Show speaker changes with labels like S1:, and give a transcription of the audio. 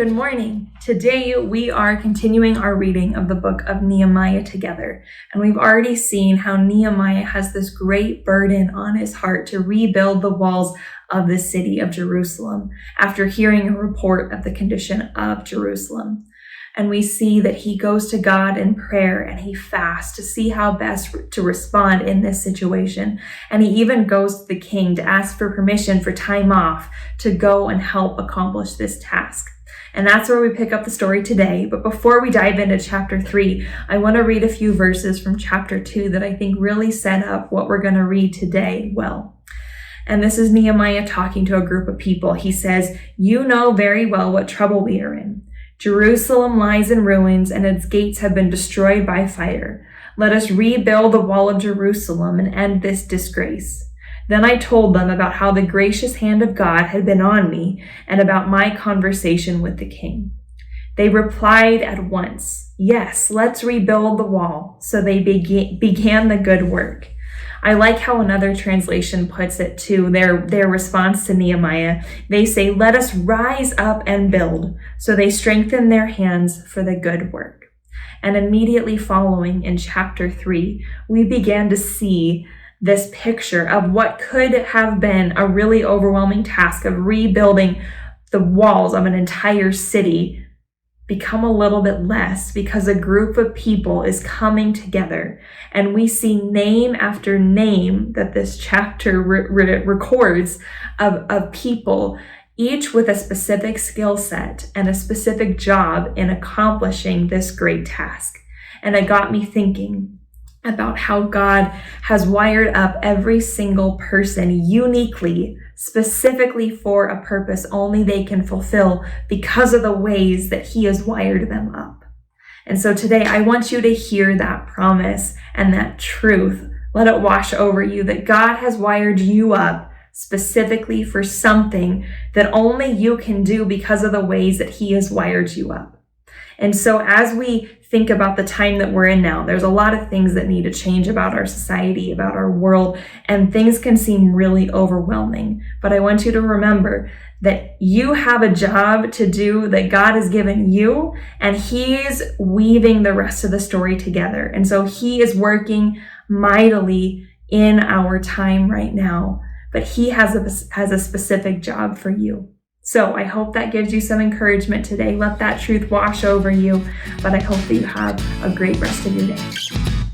S1: Good morning. Today we are continuing our reading of the book of Nehemiah together. And we've already seen how Nehemiah has this great burden on his heart to rebuild the walls of the city of Jerusalem after hearing a report of the condition of Jerusalem. And we see that he goes to God in prayer and he fasts to see how best to respond in this situation. And he even goes to the king to ask for permission for time off to go and help accomplish this task. And that's where we pick up the story today. But before we dive into chapter 3, I want to read a few verses from chapter 2 that I think really set up what we're going to read today well. And this is Nehemiah talking to a group of people. He says, "You know very well what trouble we are in. Jerusalem lies in ruins and its gates have been destroyed by fire. Let us rebuild the wall of Jerusalem and end this disgrace." Then I told them about how the gracious hand of God had been on me and about my conversation with the king. They replied at once, "Yes, let's rebuild the wall." So they began the good work. I like how another translation puts it too, their response to Nehemiah. They say, "Let us rise up and build." So they strengthened their hands for the good work. And immediately following in chapter 3, we began to see this picture of what could have been a really overwhelming task of rebuilding the walls of an entire city become a little bit less because a group of people is coming together. And we see name after name that this chapter records of people, each with a specific skill set and a specific job in accomplishing this great task. And it got me thinking about how God has wired up every single person uniquely, specifically for a purpose only they can fulfill because of the ways that He has wired them up. And so today I want you to hear that promise and that truth. Let it wash over you that God has wired you up specifically for something that only you can do because of the ways that He has wired you up. And so as we think about the time that we're in now, there's a lot of things that need to change about our society, about our world, and things can seem really overwhelming. But I want you to remember that you have a job to do that God has given you, and He's weaving the rest of the story together. And so He is working mightily in our time right now, but He has a specific job for you. So I hope that gives you some encouragement today. Let that truth wash over you, but I hope that you have a great rest of your day.